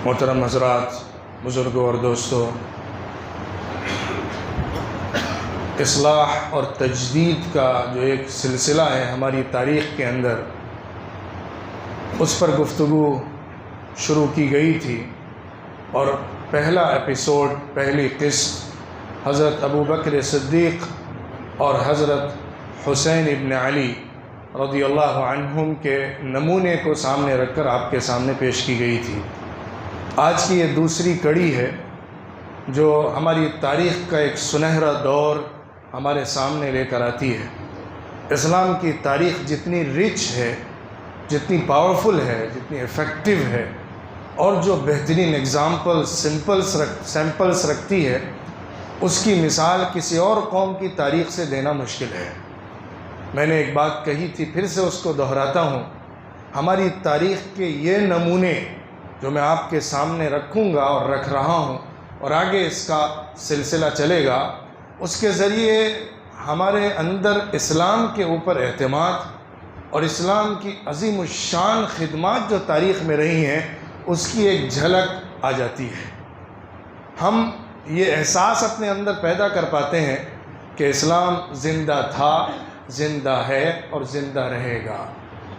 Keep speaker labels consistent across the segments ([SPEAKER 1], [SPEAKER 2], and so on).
[SPEAKER 1] محترم حضرات، بزرگوں اور دوستوں، اصلاح اور تجدید کا جو ایک سلسلہ ہے ہماری تاریخ کے اندر، اس پر گفتگو شروع کی گئی تھی اور پہلا ایپیسوڈ، پہلی قسط حضرت ابوبکر صدیق اور حضرت حسین ابن علی رضی اللہ عنہم کے نمونے کو سامنے رکھ کر آپ کے سامنے پیش کی گئی تھی۔ آج کی یہ دوسری کڑی ہے جو ہماری تاریخ کا ایک سنہرا دور ہمارے سامنے لے کر آتی ہے۔ اسلام کی تاریخ جتنی رچ ہے، جتنی پاورفل ہے، جتنی افیکٹو ہے اور جو بہترین ایگزامپل سیمپلز رکھتی ہے، اس کی مثال کسی اور قوم کی تاریخ سے دینا مشکل ہے۔ میں نے ایک بات کہی تھی، پھر سے اس کو دہراتا ہوں، ہماری تاریخ کے یہ نمونے جو میں آپ کے سامنے رکھوں گا اور رکھ رہا ہوں اور آگے اس کا سلسلہ چلے گا، اس کے ذریعے ہمارے اندر اسلام کے اوپر اعتماد اور اسلام کی عظیم الشان خدمات جو تاریخ میں رہی ہیں، اس کی ایک جھلک آ جاتی ہے۔ ہم یہ احساس اپنے اندر پیدا کر پاتے ہیں کہ اسلام زندہ تھا، زندہ ہے اور زندہ رہے گا۔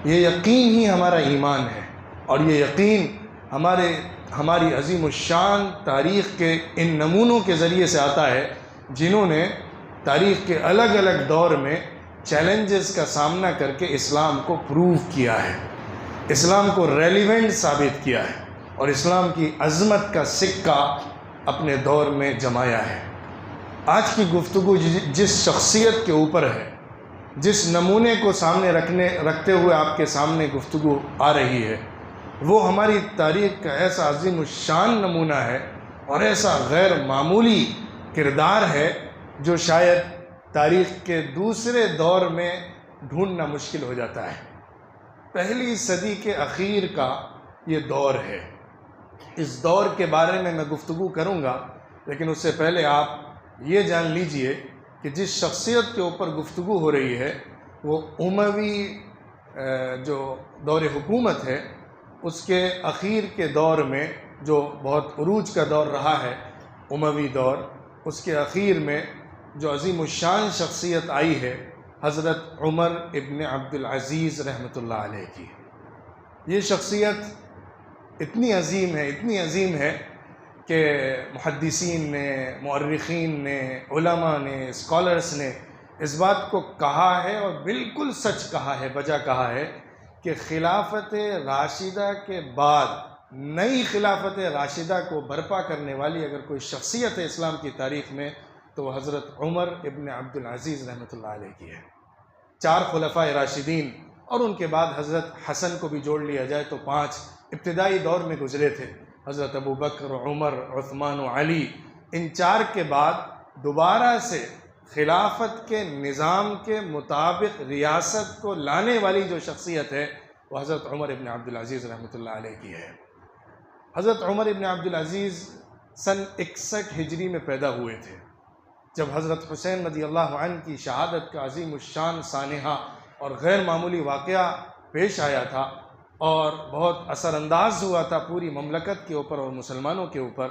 [SPEAKER 1] یہ یقین ہی ہمارا ایمان ہے اور یہ یقین ہماری عظیم الشان تاریخ کے ان نمونوں کے ذریعے سے آتا ہے، جنہوں نے تاریخ کے الگ الگ دور میں چیلنجز کا سامنا کر کے اسلام کو پروو کیا ہے، اسلام کو ریلیونٹ ثابت کیا ہے اور اسلام کی عظمت کا سکہ اپنے دور میں جمایا ہے۔ آج کی گفتگو جس شخصیت کے اوپر ہے، جس نمونے کو سامنے رکھتے ہوئے آپ کے سامنے گفتگو آ رہی ہے، وہ ہماری تاریخ کا ایسا عظیم الشان نمونہ ہے اور ایسا غیر معمولی کردار ہے جو شاید تاریخ کے دوسرے دور میں ڈھونڈنا مشکل ہو جاتا ہے۔ پہلی صدی کے اخیر کا یہ دور ہے۔ اس دور کے بارے میں گفتگو کروں گا، لیکن اس سے پہلے آپ یہ جان لیجئے کہ جس شخصیت کے اوپر گفتگو ہو رہی ہے وہ اموی جو دور حکومت ہے، اس کے اخیر کے دور میں جو بہت عروج کا دور رہا ہے، اموی دور، اس کے اخیر میں جو عظیم الشان شخصیت آئی ہے، حضرت عمر ابن عبد العزیز رحمۃ اللہ علیہ کی۔ یہ شخصیت اتنی عظیم ہے کہ محدثین نے، مورخین نے، علماء نے، اسکالرز نے اس بات کو کہا ہے اور بالکل سچ کہا ہے، بجا کہا ہے کہ خلافت راشدہ کے بعد نئی خلافت راشدہ کو برپا کرنے والی اگر کوئی شخصیت ہے اسلام کی تاریخ میں تو وہ حضرت عمر ابن عبد العزیز رحمۃ اللہ علیہ کی ہے۔ 4 خلفائے راشدین اور ان کے بعد حضرت حسن کو بھی جوڑ لیا جائے تو 5 ابتدائی دور میں گزرے تھے۔ حضرت ابوبکر، عمر، عثمان و علی، ان 4 کے بعد دوبارہ سے خلافت کے نظام کے مطابق ریاست کو لانے والی جو شخصیت ہے وہ حضرت عمر ابن عبد العزیز رحمۃ اللہ علیہ کی ہے۔ حضرت عمر ابن عبد العزیز سن 61 ہجری میں پیدا ہوئے تھے، جب حضرت حسین رضی اللہ عنہ کی شہادت کا عظیم الشان سانحہ اور غیر معمولی واقعہ پیش آیا تھا اور بہت اثر انداز ہوا تھا پوری مملکت کے اوپر اور مسلمانوں کے اوپر۔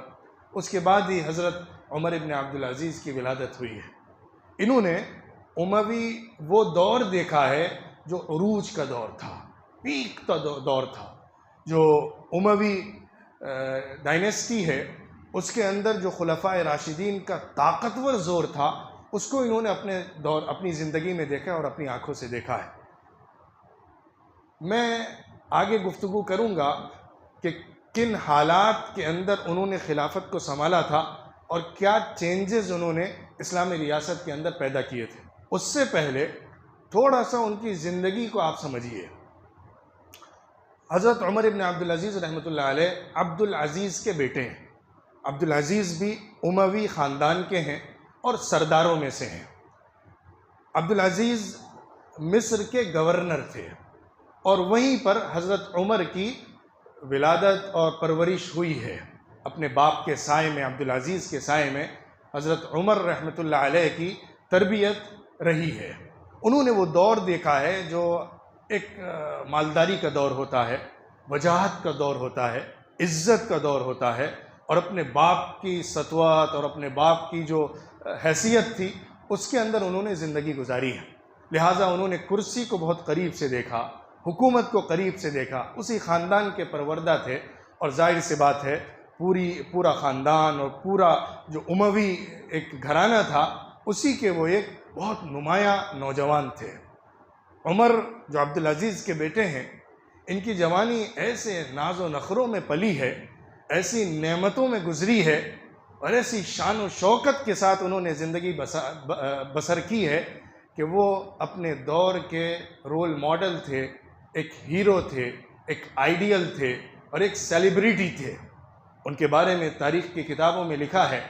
[SPEAKER 1] اس کے بعد ہی حضرت عمر ابن عبد العزیز کی ولادت ہوئی ہے۔ انہوں نے اموی وہ دور دیکھا ہے جو عروج کا دور تھا، پیک کا دور تھا، جو اموی ڈائنیسٹی ہے، اس کے اندر جو خلفائے راشدین کا طاقتور زور تھا، اس کو انہوں نے اپنی زندگی میں دیکھا اور اپنی آنکھوں سے دیکھا ہے۔ میں آگے گفتگو کروں گا کہ کن حالات کے اندر انہوں نے خلافت کو سنبھالا تھا اور کیا چینجز انہوں نے اسلامی ریاست کے اندر پیدا کیے تھے۔ اس سے پہلے تھوڑا سا ان کی زندگی کو آپ سمجھیے۔ حضرت عمر ابن عبد العزیز رحمۃ اللہ علیہ عبد العزیز کے بیٹے ہیں۔ عبد العزیز بھی اموی خاندان کے ہیں اور سرداروں میں سے ہیں۔ عبد العزیز مصر کے گورنر تھے اور وہیں پر حضرت عمر کی ولادت اور پرورش ہوئی ہے۔ اپنے باپ کے سائے میں، عبد العزیز کے سائے میں حضرت عمر رحمۃ اللہ علیہ کی تربیت رہی ہے۔ انہوں نے وہ دور دیکھا ہے جو ایک مالداری کا دور ہوتا ہے، وجاہت کا دور ہوتا ہے، عزت کا دور ہوتا ہے، اور اپنے باپ کی سطوت اور اپنے باپ کی جو حیثیت تھی اس کے اندر انہوں نے زندگی گزاری ہے، لہٰذا انہوں نے کرسی کو بہت قریب سے دیکھا، حکومت کو قریب سے دیکھا، اسی خاندان کے پروردہ تھے، اور ظاہر سی بات ہے پورا خاندان اور پورا جو اموی ایک گھرانہ تھا اسی کے وہ ایک بہت نمایاں نوجوان تھے۔ عمر جو عبدالعزیز کے بیٹے ہیں، ان کی جوانی ایسے ناز و نخروں میں پلی ہے، ایسی نعمتوں میں گزری ہے، اور ایسی شان و شوکت کے ساتھ انہوں نے زندگی بسر کی ہے کہ وہ اپنے دور کے رول ماڈل تھے، ایک ہیرو تھے، ایک آئیڈیل تھے، اور ایک سیلیبریٹی تھے۔ ان کے بارے میں تاریخ کی کتابوں میں لکھا ہے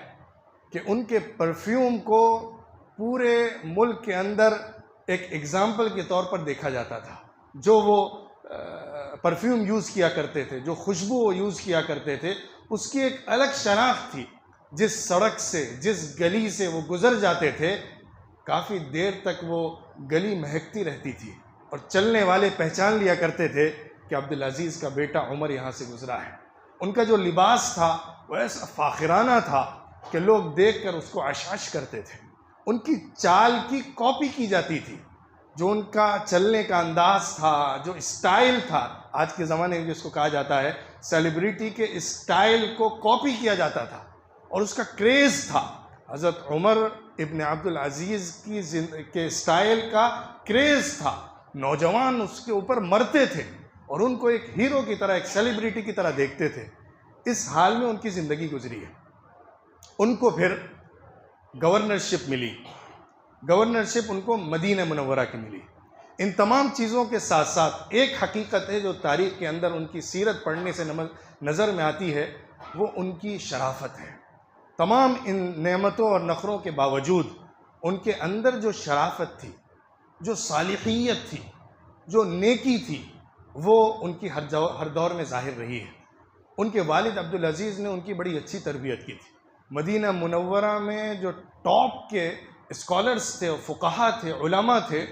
[SPEAKER 1] کہ ان کے پرفیوم کو پورے ملک کے اندر ایک ایگزامپل کے طور پر دیکھا جاتا تھا۔ جو وہ پرفیوم یوز کیا کرتے تھے، جو خوشبو وہ یوز کیا کرتے تھے، اس کی ایک الگ شناخت تھی۔ جس سڑک سے، جس گلی سے وہ گزر جاتے تھے، کافی دیر تک وہ گلی مہکتی رہتی تھی، اور چلنے والے پہچان لیا کرتے تھے کہ عبدالعزیز کا بیٹا عمر یہاں سے گزرا ہے۔ ان کا جو لباس تھا وہ ایسا فاخرانہ تھا کہ لوگ دیکھ کر اس کو عشعش کرتے تھے۔ ان کی چال کی کاپی کی جاتی تھی، جو ان کا چلنے کا انداز تھا، جو اسٹائل تھا، آج کے زمانے میں جس کو کہا جاتا ہے سیلیبریٹی کے اسٹائل کو کاپی کیا جاتا تھا، اور اس کا کریز تھا۔ حضرت عمر ابن عبدالعزیز کے اسٹائل کا کریز تھا، نوجوان اس کے اوپر مرتے تھے اور ان کو ایک ہیرو کی طرح، ایک سیلیبریٹی کی طرح دیکھتے تھے۔ اس حال میں ان کی زندگی گزری ہے۔ ان کو پھر گورنرشپ ملی، گورنرشپ ان کو مدینہ منورہ کی ملی۔ ان تمام چیزوں کے ساتھ ساتھ ایک حقیقت ہے جو تاریخ کے اندر ان کی سیرت پڑھنے سے نظر میں آتی ہے، وہ ان کی شرافت ہے۔ تمام ان نعمتوں اور نخروں کے باوجود ان کے اندر جو شرافت تھی، جو صالحیت تھی، جو نیکی تھی، وہ ان کی ہر دور میں ظاہر رہی ہے۔ ان کے والد عبدالعزیز نے ان کی بڑی اچھی تربیت کی تھی۔ مدینہ منورہ میں جو ٹاپ کے اسکالرز تھے، فقہا تھے، علماء تھے،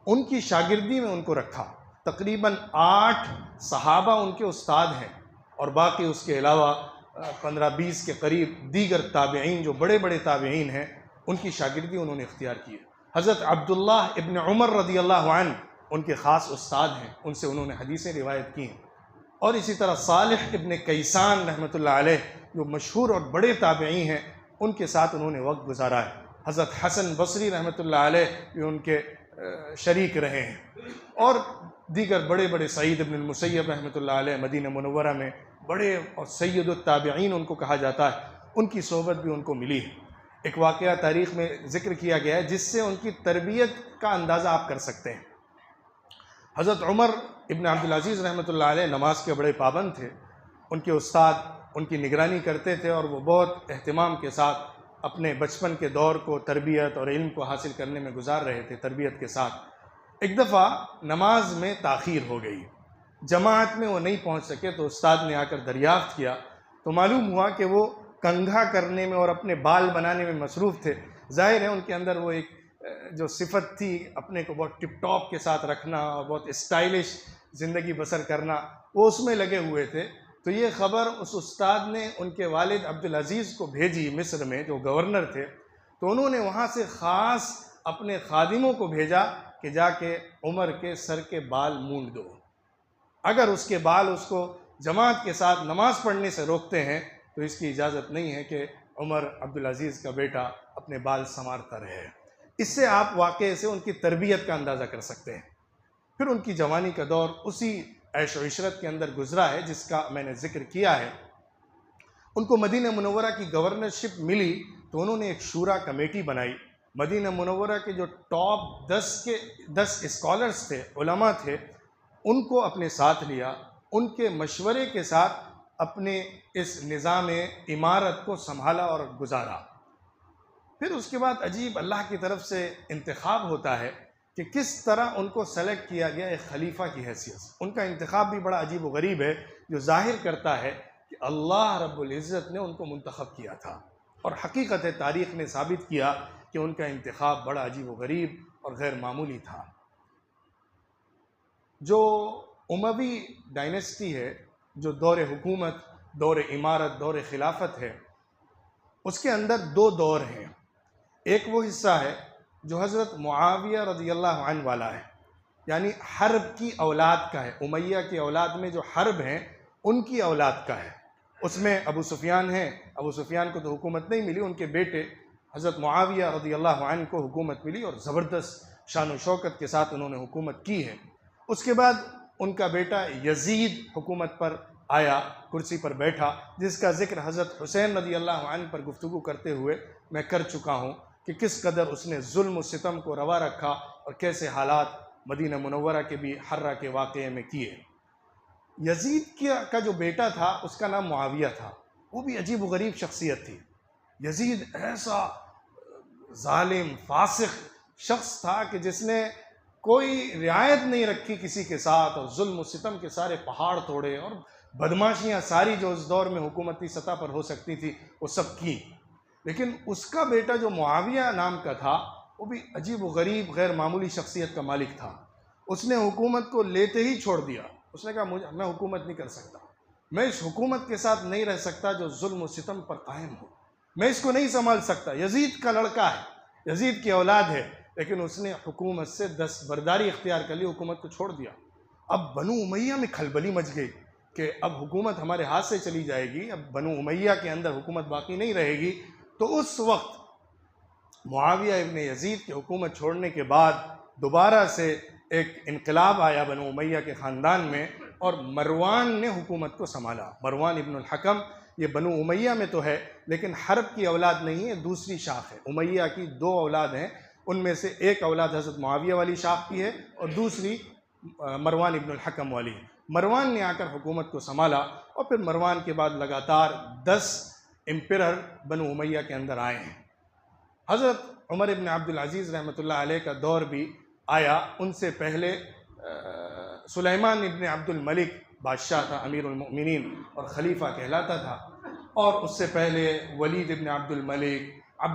[SPEAKER 1] ان کی شاگردی میں ان کو رکھا۔ تقریباً 8 صحابہ ان کے استاد ہیں، اور باقی اس کے علاوہ 15-20 کے قریب دیگر تابعین جو بڑے بڑے تابعین ہیں، ان کی شاگردی انہوں نے اختیار کی ہے۔ حضرت عبداللہ ابن عمر رضی اللہ عنہ ان کے خاص استاد ہیں، ان سے انہوں نے حدیثیں روایت کی ہیں، اور اسی طرح صالح ابن کیسان رحمۃ اللہ علیہ جو مشہور اور بڑے تابعی ہیں، ان کے ساتھ انہوں نے وقت گزارا ہے۔ حضرت حسن بصری رحمۃ اللہ علیہ بھی ان کے شریک رہے ہیں، اور دیگر بڑے بڑے سعید ابن المسیب رحمۃ اللہ علیہ مدینہ منورہ میں بڑے اور سید التابعین ان کو کہا جاتا ہے، ان کی صحبت بھی ان کو ملی ہے۔ ایک واقعہ تاریخ میں ذکر کیا گیا ہے جس سے ان کی تربیت کا اندازہ آپ کر سکتے ہیں۔ حضرت عمر ابن عبدالعزیز رحمۃ اللہ علیہ نماز کے بڑے پابند تھے۔ ان کے استاد ان کی نگرانی کرتے تھے، اور وہ بہت اہتمام کے ساتھ اپنے بچپن کے دور کو تربیت اور علم کو حاصل کرنے میں گزار رہے تھے، تربیت کے ساتھ۔ ایک دفعہ نماز میں تاخیر ہو گئی، جماعت میں وہ نہیں پہنچ سکے، تو استاد نے آ کر دریافت کیا تو معلوم ہوا کہ وہ کنگھا کرنے میں اور اپنے بال بنانے میں مصروف تھے۔ ظاہر ہے ان کے اندر وہ ایک جو صفت تھی اپنے کو بہت ٹپ ٹاپ کے ساتھ رکھنا اور بہت اسٹائلش زندگی بسر کرنا، وہ اس میں لگے ہوئے تھے۔ تو یہ خبر اس استاد نے ان کے والد عبدالعزیز کو بھیجی مصر میں، جو گورنر تھے، تو انہوں نے وہاں سے خاص اپنے خادموں کو بھیجا کہ جا کے عمر کے سر کے بال مونڈ دو۔ اگر اس کے بال اس کو جماعت کے ساتھ نماز پڑھنے سے روکتے ہیں تو اس کی اجازت نہیں ہے کہ عمر عبدالعزیز کا بیٹا اپنے بال سنوارتا رہے۔ اس سے آپ واقعے سے ان کی تربیت کا اندازہ کر سکتے ہیں۔ پھر ان کی جوانی کا دور اسی عیش و عشرت کے اندر گزرا ہے جس کا میں نے ذکر کیا ہے۔ ان کو مدینہ منورہ کی گورنرشپ ملی تو انہوں نے ایک شورا کمیٹی بنائی۔ مدینہ منورہ کے جو ٹاپ 10 اسکالرز تھے، علماء تھے، ان کو اپنے ساتھ لیا، ان کے مشورے کے ساتھ اپنے اس نظام امارت کو سنبھالا اور گزارا۔ پھر اس کے بعد عجیب اللہ کی طرف سے انتخاب ہوتا ہے کہ کس طرح ان کو سلیکٹ کیا گیا ایک خلیفہ کی حیثیت سے۔ ان کا انتخاب بھی بڑا عجیب و غریب ہے، جو ظاہر کرتا ہے کہ اللہ رب العزت نے ان کو منتخب کیا تھا، اور حقیقت تاریخ نے ثابت کیا کہ ان کا انتخاب بڑا عجیب و غریب اور غیر معمولی تھا۔ جو اموی ڈائنیسٹی ہے، جو دور حکومت دور امارت، دور خلافت ہے، اس کے اندر دو دور ہیں۔ ایک وہ حصہ ہے جو حضرت معاویہ رضی اللہ عنہ والا ہے، یعنی حرب کی اولاد کا ہے، امیہ کی اولاد میں جو حرب ہیں ان کی اولاد کا ہے۔ اس میں ابو سفیان ہیں، ابو سفیان کو تو حکومت نہیں ملی، ان کے بیٹے حضرت معاویہ رضی اللہ عنہ کو حکومت ملی اور زبردست شان و شوکت کے ساتھ انہوں نے حکومت کی ہے۔ اس کے بعد ان کا بیٹا یزید حکومت پر آیا، کرسی پر بیٹھا، جس کا ذکر حضرت حسین رضی اللہ عنہ پر گفتگو کرتے ہوئے میں کر چکا ہوں کہ کس قدر اس نے ظلم و ستم کو روا رکھا اور کیسے حالات مدینہ منورہ کے بھی حرہ کے واقعے میں کیے۔ یزید کا جو بیٹا تھا اس کا نام معاویہ تھا، وہ بھی عجیب و غریب شخصیت تھی۔ یزید ایسا ظالم فاسق شخص تھا کہ جس نے کوئی رعایت نہیں رکھی کسی کے ساتھ، اور ظلم و ستم کے سارے پہاڑ توڑے اور بدماشیاں ساری جو اس دور میں حکومتی سطح پر ہو سکتی تھی وہ سب کی۔ لیکن اس کا بیٹا جو معاویہ نام کا تھا وہ بھی عجیب و غریب غیر معمولی شخصیت کا مالک تھا۔ اس نے حکومت کو لیتے ہی چھوڑ دیا۔ اس نے کہا میں حکومت نہیں کر سکتا، میں اس حکومت کے ساتھ نہیں رہ سکتا جو ظلم و ستم پر قائم ہو، میں اس کو نہیں سنبھال سکتا۔ یزید کا لڑکا ہے، یزید کی اولاد ہے، لیکن اس نے حکومت سے دستبرداری اختیار کر لی، حکومت کو چھوڑ دیا۔ اب بنو امیہ میں کھلبلی مچ گئی کہ اب حکومت ہمارے ہاتھ سے چلی جائے گی، اب بنو امیہ کے اندر حکومت باقی نہیں رہے گی۔ تو اس وقت معاویہ ابن یزید کی حکومت چھوڑنے کے بعد دوبارہ سے ایک انقلاب آیا بنو امیہ کے خاندان میں، اور مروان نے حکومت کو سنبھالا۔ مروان ابن الحکم یہ بنو امیہ میں تو ہے لیکن حرب کی اولاد نہیں ہے، دوسری شاخ ہے۔ امیہ کی دو اولاد ہیں، ان میں سے ایک اولاد حضرت معاویہ والی شاخ کی ہے اور دوسری مروان ابن الحکم والی ہے۔ مروان نے آ کر حکومت کو سنبھالا، اور پھر مروان کے بعد لگاتار 10 امپیرر بنو امیہ کے اندر آئے ہیں۔ حضرت عمر ابن عبدالعزیز رحمۃ اللہ علیہ کا دور بھی آیا، ان سے پہلے سلیمان ابن عبد الملک بادشاہ تھا، امیر المؤمنین اور خلیفہ کہلاتا تھا، اور اس سے پہلے ولید ابن عبد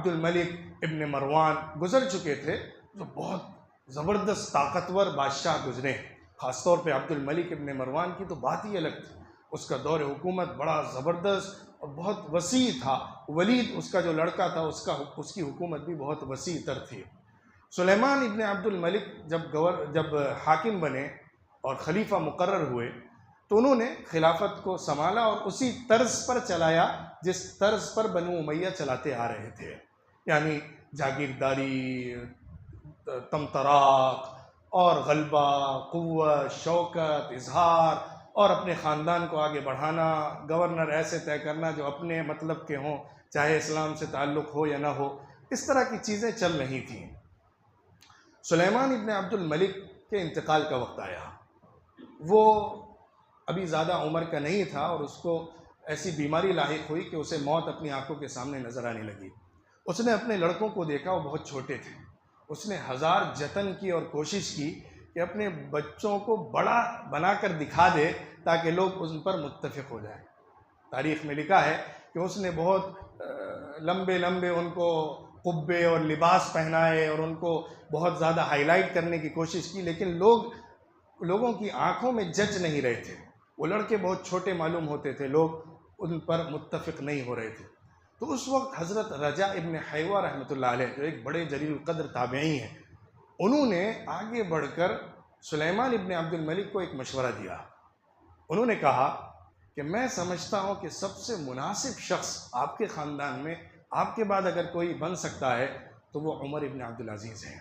[SPEAKER 1] الملک ابن مروان گزر چکے تھے، جو بہت زبردست طاقتور بادشاہ گزرے ہیں۔ خاص طور پہ عبد الملک ابن مروان کی تو بات ہی الگ تھی، اس کا دور حکومت بڑا زبردست اور بہت وسیع تھا۔ ولید اس کا جو لڑکا تھا اس کی حکومت بھی بہت وسیع تر تھی۔ سلیمان ابن عبد الملک جب حاکم بنے اور خلیفہ مقرر ہوئے تو انہوں نے خلافت کو سنبھالا اور اسی طرز پر چلایا جس طرز پر بنو امیہ چلاتے آ رہے تھے، یعنی جاگیرداری، طمطراق اور غلبہ، قوت، شوکت، اظہار، اور اپنے خاندان کو آگے بڑھانا، گورنر ایسے طے کرنا جو اپنے مطلب کے ہوں، چاہے اسلام سے تعلق ہو یا نہ ہو، اس طرح کی چیزیں چل رہی تھیں۔ سلیمان ابن عبد الملک کے انتقال کا وقت آیا۔ وہ ابھی زیادہ عمر کا نہیں تھا اور اس کو ایسی بیماری لاحق ہوئی کہ اسے موت اپنی آنکھوں کے سامنے نظر آنے لگی۔ اس نے اپنے لڑکوں کو دیکھا، وہ بہت چھوٹے تھے۔ اس نے ہزار جتن کی اور کوشش کی کہ اپنے بچوں کو بڑا بنا کر دکھا دے تاکہ لوگ ان پر متفق ہو جائیں۔ تاریخ میں لکھا ہے کہ اس نے بہت لمبے ان کو قبے اور لباس پہنائے اور ان کو بہت زیادہ ہائی لائٹ کرنے کی کوشش کی، لیکن لوگوں کی آنکھوں میں جچ نہیں رہے تھے۔ وہ لڑکے بہت چھوٹے معلوم ہوتے تھے، لوگ ان پر متفق نہیں ہو رہے تھے۔ تو اس وقت حضرت رجا ابن حیوہ رحمۃ اللہ علیہ، جو ایک بڑے جلیل القدر تابعی ہیں، انہوں نے آگے بڑھ کر سلیمان ابن عبد الملک کو ایک مشورہ دیا۔ انہوں نے کہا کہ میں سمجھتا ہوں کہ سب سے مناسب شخص آپ کے خاندان میں آپ کے بعد اگر کوئی بن سکتا ہے تو وہ عمر ابن عبدالعزیز ہیں۔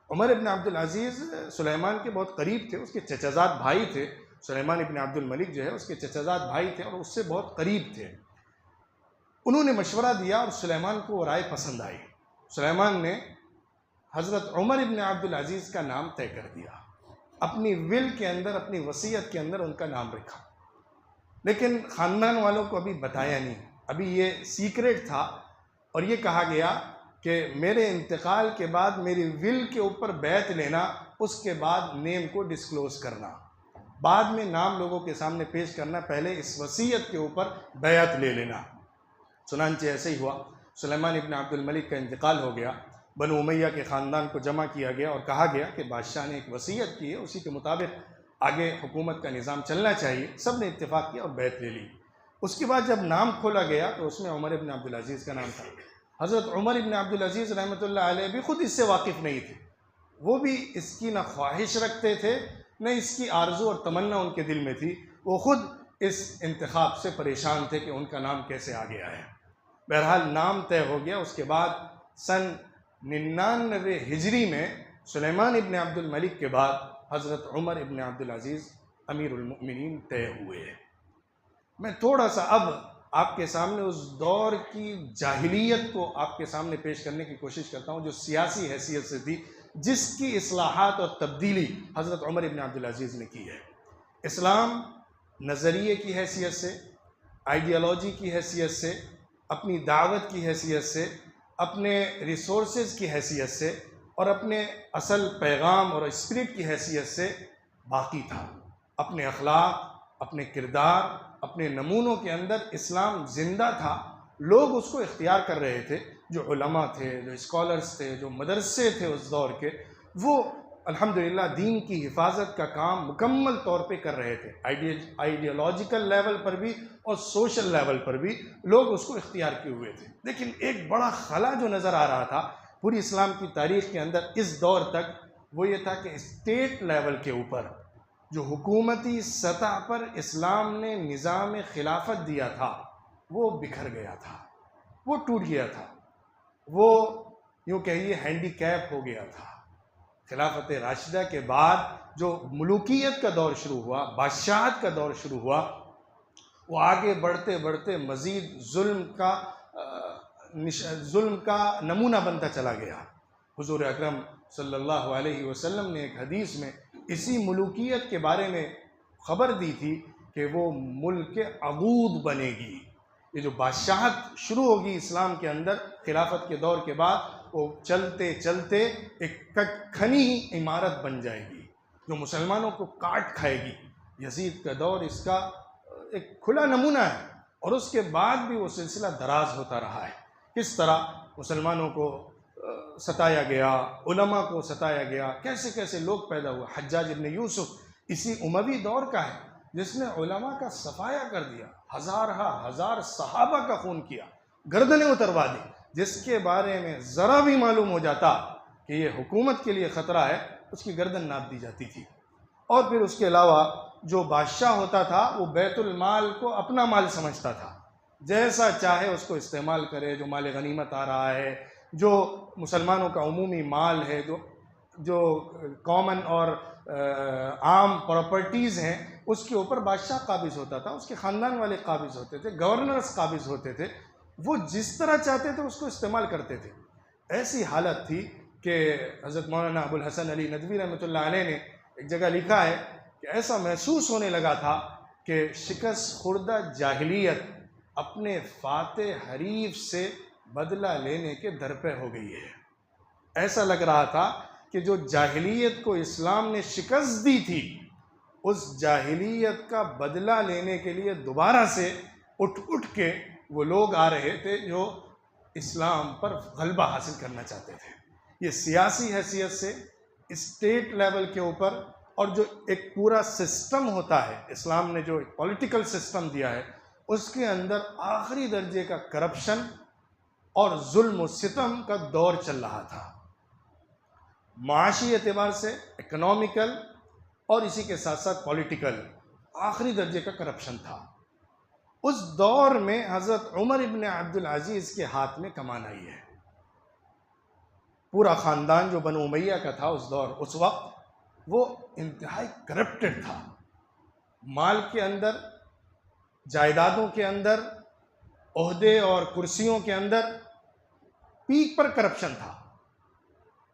[SPEAKER 1] عمر ابن عبدالعزیز سلیمان کے بہت قریب تھے، اس کے چچازاد بھائی تھے۔ سلیمان ابن عبد الملک جو ہے اس کے چچازاد بھائی تھے اور اس سے بہت قریب تھے۔ انہوں نے مشورہ دیا اور سلیمان کو وہ رائے پسند آئی۔ سلیمان نے حضرت عمر ابن عبدالعزیز کا نام طے کر دیا، اپنی ول کے اندر، اپنی وصیت کے اندر ان کا نام رکھا، لیکن خاندان والوں کو ابھی بتایا نہیں، ابھی یہ سیکریٹ تھا، اور یہ کہا گیا کہ میرے انتقال کے بعد میری ول کے اوپر بیعت لینا، اس کے بعد نیم کو ڈسکلوز کرنا، بعد میں نام لوگوں کے سامنے پیش کرنا، پہلے اس وصیت کے اوپر بیعت لے لینا۔ چنانچہ ایسے ہی ہوا، سلیمان ابن عبد الملک کا انتقال ہو گیا، بنو امیہ کے خاندان کو جمع کیا گیا اور کہا گیا کہ بادشاہ نے ایک وصیت کی ہے، اسی کے مطابق آگے حکومت کا نظام چلنا چاہیے۔ سب نے اتفاق کیا اور بیعت لے لی۔ اس کے بعد جب نام کھولا گیا تو اس میں عمر ابن عبدالعزیز کا نام تھا۔ حضرت عمر ابن عبدالعزیز رحمۃ اللہ علیہ بھی خود اس سے واقف نہیں تھے، وہ بھی اس کی نہ خواہش رکھتے تھے نہ اس کی آرزو اور تمنا ان کے دل میں تھی، وہ خود اس انتخاب سے پریشان تھے کہ ان کا نام کیسے آ گیا ہے۔ بہرحال نام طے ہو گیا۔ اس کے بعد سن 99 ہجری میں سلیمان ابن عبد الملک کے بعد حضرت عمر ابن عبدالعزیز امیر المؤمنین طے ہوئے۔ میں تھوڑا سا اب آپ کے سامنے اس دور کی جاہلیت کو آپ کے سامنے پیش کرنے کی کوشش کرتا ہوں جو سیاسی حیثیت سے تھی، جس کی اصلاحات اور تبدیلی حضرت عمر ابن عبدالعزیز نے کی ہے۔ اسلام نظریے کی حیثیت سے، آئیڈیالوجی کی حیثیت سے، اپنی دعوت کی حیثیت سے، اپنے ریسورسز کی حیثیت سے اور اپنے اصل پیغام اور اسپرٹ کی حیثیت سے باقی تھا۔ اپنے اخلاق، اپنے کردار، اپنے نمونوں کے اندر اسلام زندہ تھا۔ لوگ اس کو اختیار کر رہے تھے، جو علماء تھے، جو اسکالرز تھے، جو مدرسے تھے اس دور کے، وہ الحمدللہ دین کی حفاظت کا کام مکمل طور پہ کر رہے تھے۔ آئیڈیالوجیکل لیول پر بھی اور سوشل لیول پر بھی لوگ اس کو اختیار کیے ہوئے تھے۔ لیکن ایک بڑا خلا جو نظر آ رہا تھا پوری اسلام کی تاریخ کے اندر اس دور تک، وہ یہ تھا کہ اسٹیٹ لیول کے اوپر جو حکومتی سطح پر اسلام نے نظام خلافت دیا تھا وہ بکھر گیا تھا، وہ ٹوٹ گیا تھا، وہ یوں کہیے ہینڈی کیپ ہو گیا تھا۔ خلافت راشدہ کے بعد جو ملوکیت کا دور شروع ہوا، بادشاہت کا دور شروع ہوا، وہ آگے بڑھتے بڑھتے مزید ظلم کا نمونہ بنتا چلا گیا۔ حضور اکرم صلی اللہ علیہ وسلم نے ایک حدیث میں اسی ملوکیت کے بارے میں خبر دی تھی کہ وہ ملک عضود بنے گی۔ یہ جو بادشاہت شروع ہوگی اسلام کے اندر خلافت کے دور کے بعد، وہ چلتے چلتے ایک کھنی ہی عمارت بن جائے گی جو مسلمانوں کو کاٹ کھائے گی۔ یزید کا دور اس کا ایک کھلا نمونہ ہے، اور اس کے بعد بھی وہ سلسلہ دراز ہوتا رہا ہے۔ کس طرح مسلمانوں کو ستایا گیا، علماء کو ستایا گیا، کیسے کیسے لوگ پیدا ہوئے۔ حجاج ابن یوسف اسی اموی دور کا ہے جس نے علماء کا صفایا کر دیا، ہزار صحابہ کا خون کیا، گردنیں اتروا دی، جس کے بارے میں ذرا بھی معلوم ہو جاتا کہ یہ حکومت کے لیے خطرہ ہے اس کی گردن ناپ دی جاتی تھی۔ اور پھر اس کے علاوہ جو بادشاہ ہوتا تھا وہ بیت المال کو اپنا مال سمجھتا تھا، جیسا چاہے اس کو استعمال کرے۔ جو مال غنیمت آ رہا ہے، جو مسلمانوں کا عمومی مال ہے، جو کامن اور عام پراپرٹیز ہیں، اس کے اوپر بادشاہ قابض ہوتا تھا، اس کے خاندان والے قابض ہوتے تھے، گورنرز قابض ہوتے تھے، وہ جس طرح چاہتے تھے اس کو استعمال کرتے تھے۔ ایسی حالت تھی کہ حضرت مولانا ابو الحسن علی ندوی رحمۃ اللہ علیہ نے ایک جگہ لکھا ہے کہ ایسا محسوس ہونے لگا تھا کہ شکست خوردہ جاہلیت اپنے فاتح حریف سے بدلہ لینے کے درپے ہو گئی ہے۔ ایسا لگ رہا تھا کہ جو جاہلیت کو اسلام نے شکست دی تھی، اس جاہلیت کا بدلہ لینے کے لیے دوبارہ سے اٹھ کے وہ لوگ آ رہے تھے جو اسلام پر غلبہ حاصل کرنا چاہتے تھے۔ یہ سیاسی حیثیت سے اسٹیٹ لیول کے اوپر، اور جو ایک پورا سسٹم ہوتا ہے، اسلام نے جو ایک پولیٹیکل سسٹم دیا ہے، اس کے اندر آخری درجے کا کرپشن اور ظلم و ستم کا دور چل رہا تھا۔ معاشی اعتبار سے اکنامیکل اور اسی کے ساتھ ساتھ پولیٹیکل آخری درجے کا کرپشن تھا۔ اس دور میں حضرت عمر ابن عبدالعزیز کے ہاتھ میں کمان آئی ہے۔ پورا خاندان جو بنو امیہ کا تھا اس وقت وہ انتہائی کرپٹڈ تھا۔ مال کے اندر، جائیدادوں کے اندر، عہدے اور کرسیوں کے اندر پیک پر کرپشن تھا۔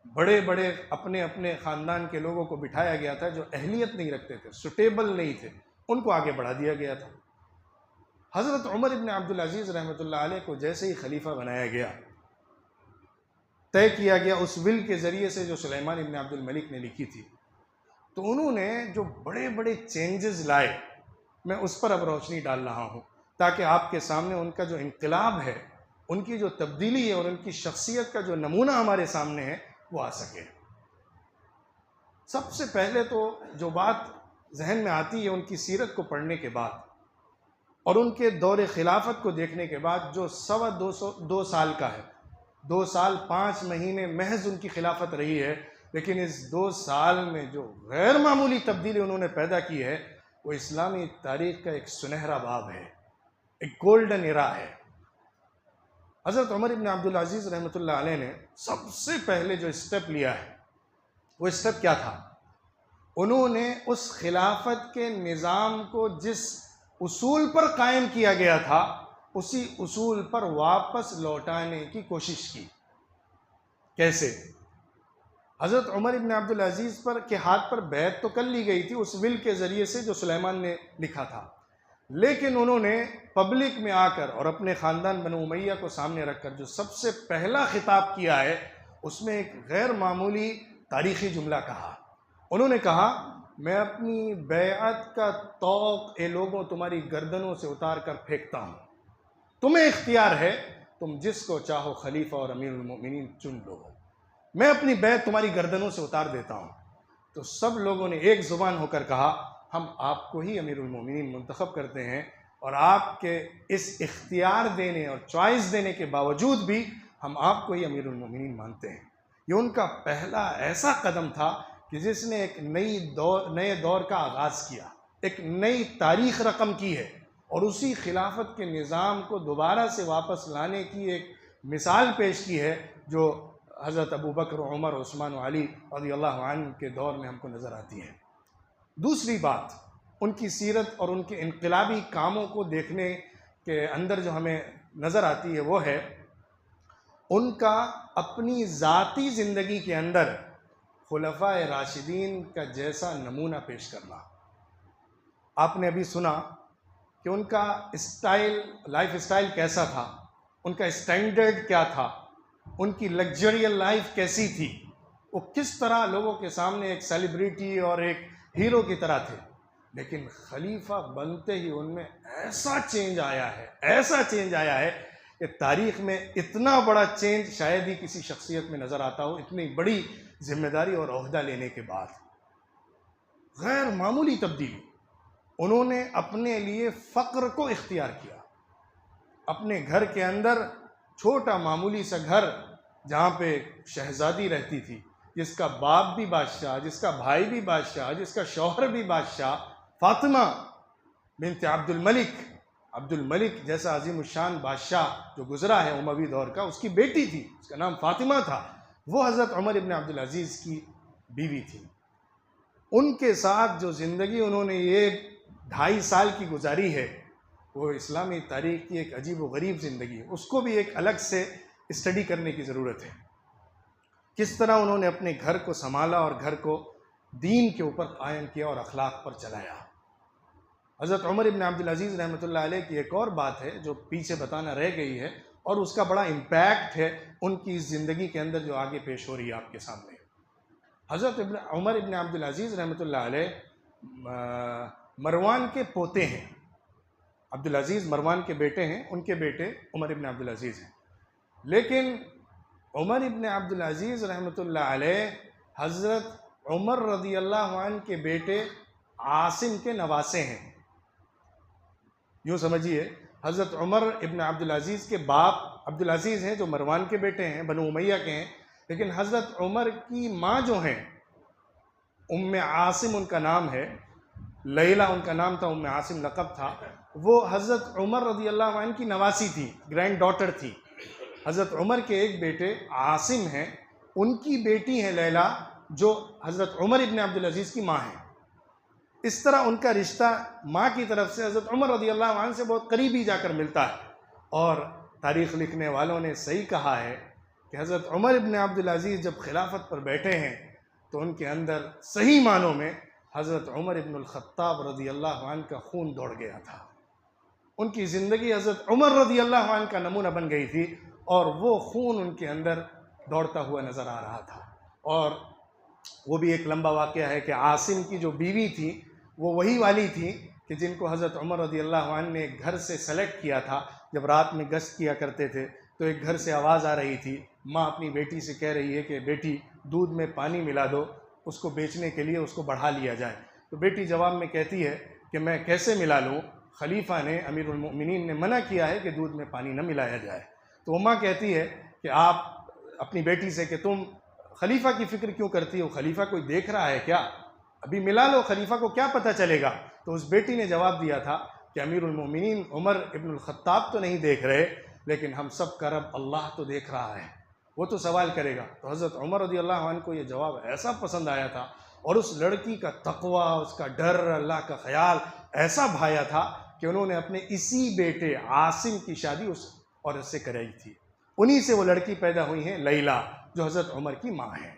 [SPEAKER 1] بڑے بڑے اپنے خاندان کے لوگوں کو بٹھایا گیا تھا جو اہلیت نہیں رکھتے تھے، سوٹیبل نہیں تھے، ان کو آگے بڑھا دیا گیا تھا۔ حضرت عمر ابن عبدالعزیز رحمۃ اللہ علیہ کو جیسے ہی خلیفہ بنایا گیا، طے کیا گیا اس ول کے ذریعے سے جو سلیمان ابن عبد الملک نے لکھی تھی، تو انہوں نے جو بڑے بڑے چینجز لائے، میں اس پر اب روشنی ڈال رہا ہوں تاکہ آپ کے سامنے ان کا جو انقلاب ہے، ان کی جو تبدیلی ہے اور ان کی شخصیت کا جو نمونہ ہمارے سامنے ہے وہ آ سکے۔ سب سے پہلے تو جو بات ذہن میں آتی ہے ان کی سیرت کو پڑھنے کے بعد، اور ان کے دور خلافت کو دیکھنے کے بعد جو 2 سال کا ہے، 2 سال 5 مہینے محض ان کی خلافت رہی ہے، لیکن اس 2 سال میں جو غیر معمولی تبدیلی انہوں نے پیدا کی ہے وہ اسلامی تاریخ کا ایک سنہرا باب ہے، ایک گولڈن ایرا ہے۔ حضرت عمر ابن عبدالعزیز رحمۃ اللہ علیہ نے سب سے پہلے جو اسٹیپ لیا ہے وہ اسٹیپ کیا تھا؟ انہوں نے اس خلافت کے نظام کو جس اصول پر قائم کیا گیا تھا اسی اصول پر واپس لوٹانے کی کوشش کی۔ کیسے؟ حضرت عمر ابن عبدالعزیز کے ہاتھ پر بیعت تو کر لی گئی تھی اس ول کے ذریعے سے جو سلیمان نے لکھا تھا، لیکن انہوں نے پبلک میں آ کر اور اپنے خاندان بنو امیہ کو سامنے رکھ کر جو سب سے پہلا خطاب کیا ہے اس میں ایک غیر معمولی تاریخی جملہ کہا۔ انہوں نے کہا، میں اپنی بیعت کا طوق اے لوگوں تمہاری گردنوں سے اتار کر پھینکتا ہوں، تمہیں اختیار ہے، تم جس کو چاہو خلیفہ اور امیر المؤمنین چن لو، میں اپنی بیعت تمہاری گردنوں سے اتار دیتا ہوں۔ تو سب لوگوں نے ایک زبان ہو کر کہا، ہم آپ کو ہی امیر المؤمنین منتخب کرتے ہیں، اور آپ کے اس اختیار دینے اور چوائس دینے کے باوجود بھی ہم آپ کو ہی امیر المؤمنین مانتے ہیں۔ یہ ان کا پہلا ایسا قدم تھا کہ جس نے ایک نئے دور کا آغاز کیا، ایک نئی تاریخ رقم کی ہے، اور اسی خلافت کے نظام کو دوبارہ سے واپس لانے کی ایک مثال پیش کی ہے جو حضرت ابو بکر، عمر، عثمان و علی رضی اللہ عنہ کے دور میں ہم کو نظر آتی ہے۔ دوسری بات، ان کی سیرت اور ان کے انقلابی کاموں کو دیکھنے کے اندر جو ہمیں نظر آتی ہے وہ ہے ان کا اپنی ذاتی زندگی کے اندر خلفائے راشدین کا جیسا نمونہ پیش کرنا۔ آپ نے ابھی سنا کہ ان کا لائف اسٹائل کیسا تھا، ان کا اسٹینڈرڈ کیا تھا، ان کی لگژریل لائف کیسی تھی، وہ کس طرح لوگوں کے سامنے ایک سیلیبریٹی اور ایک ہیرو کی طرح تھے، لیکن خلیفہ بنتے ہی ان میں ایسا چینج آیا ہے کہ تاریخ میں اتنا بڑا چینج شاید ہی کسی شخصیت میں نظر آتا ہو، اتنی بڑی ذمہ داری اور عہدہ لینے کے بعد۔ غیر معمولی تبدیلی، انہوں نے اپنے لیے فقر کو اختیار کیا۔ اپنے گھر کے اندر چھوٹا معمولی سا گھر جہاں پہ شہزادی رہتی تھی، جس کا باپ بھی بادشاہ، جس کا بھائی بھی بادشاہ، جس کا شوہر بھی بادشاہ، فاطمہ بنت عبد الملک جیسا عظیم الشان بادشاہ جو گزرا ہے اموی دور کا، اس کی بیٹی تھی، اس کا نام فاطمہ تھا، وہ حضرت عمر ابن عبدالعزیز کی بیوی تھی۔ ان کے ساتھ جو زندگی انہوں نے یہ 2.5 سال کی گزاری ہے وہ اسلامی تاریخ کی ایک عجیب و غریب زندگی ہے، اس کو بھی ایک الگ سے اسٹڈی کرنے کی ضرورت ہے۔ کس طرح انہوں نے اپنے گھر کو سنبھالا اور گھر کو دین کے اوپر قائم کیا اور اخلاق پر چلایا۔ حضرت عمر ابن عبدالعزیز رحمۃ اللہ علیہ کی ایک اور بات ہے جو پیچھے بتانا رہ گئی ہے، اور اس کا بڑا امپیکٹ ہے ان کی زندگی کے اندر جو آگے پیش ہو رہی ہے آپ کے سامنے۔ حضرت عمر ابن عبدالعزیز رحمۃ اللہ علیہ مروان کے پوتے ہیں، عبدالعزیز مروان کے بیٹے ہیں، ان کے بیٹے عمر ابن عبدالعزیز ہیں، لیکن عمر ابن عبدالعزیز رحمۃ اللہ علیہ حضرت عمر رضی اللہ عنہ کے بیٹے عاصم کے نواسے ہیں۔ یوں سمجھیے، حضرت عمر ابن عبدالعزیز کے باپ عبدالعزیز ہیں جو مروان کے بیٹے ہیں، بنو امیہ کے ہیں، لیکن حضرت عمر کی ماں جو ہیں ام عاصم ان کا نام ہے، لیلہ ان کا نام تھا، ام عاصم لقب تھا، وہ حضرت عمر رضی اللہ عنہ کی نواسی تھی، گرینڈ ڈاٹر تھی۔ حضرت عمر کے ایک بیٹے عاصم ہیں، ان کی بیٹی ہیں لیلہ جو حضرت عمر ابن عبدالعزیز کی ماں ہیں۔ اس طرح ان کا رشتہ ماں کی طرف سے حضرت عمر رضی اللہ عنہ سے بہت قریبی جا کر ملتا ہے، اور تاریخ لکھنے والوں نے صحیح کہا ہے کہ حضرت عمر ابن عبدالعزیز جب خلافت پر بیٹھے ہیں تو ان کے اندر صحیح معنوں میں حضرت عمر ابن الخطاب رضی اللہ عنہ کا خون دوڑ گیا تھا۔ ان کی زندگی حضرت عمر رضی اللہ عنہ کا نمونہ بن گئی تھی، اور وہ خون ان کے اندر دوڑتا ہوا نظر آ رہا تھا۔ اور وہ بھی ایک لمبا واقعہ ہے کہ عاصم کی جو بیوی تھی وہ وہی والی تھی کہ جن کو حضرت عمر رضی اللہ عنہ نے ایک گھر سے سلیکٹ کیا تھا۔ جب رات میں گشت کیا کرتے تھے تو ایک گھر سے آواز آ رہی تھی، ماں اپنی بیٹی سے کہہ رہی ہے کہ بیٹی دودھ میں پانی ملا دو، اس کو بیچنے کے لیے اس کو بڑھا لیا جائے۔ تو بیٹی جواب میں کہتی ہے کہ میں کیسے ملا لوں، خلیفہ نے امیر المؤمنین نے منع کیا ہے کہ دودھ میں پانی نہ ملایا جائے۔ تو اماں کہتی ہے کہ آپ اپنی بیٹی سے کہ تم خلیفہ کی فکر کیوں کرتی ہو، خلیفہ کوئی دیکھ رہا ہے کیا، ابھی ملا لو، خلیفہ کو کیا پتہ چلے گا۔ تو اس بیٹی نے جواب دیا تھا کہ امیر المؤمنین عمر ابن الخطاب تو نہیں دیکھ رہے، لیکن ہم سب کا رب اللہ تو دیکھ رہا ہے، وہ تو سوال کرے گا۔ تو حضرت عمر رضی اللہ عنہ کو یہ جواب ایسا پسند آیا تھا، اور اس لڑکی کا تقوی، اس کا ڈر، اللہ کا خیال ایسا بھایا تھا کہ انہوں نے اپنے اسی بیٹے عاصم کی شادی اس عورت سے کرائی تھی۔ انہی سے وہ لڑکی پیدا ہوئی ہیں لیلہ، جو حضرت عمر کی ماں ہیں۔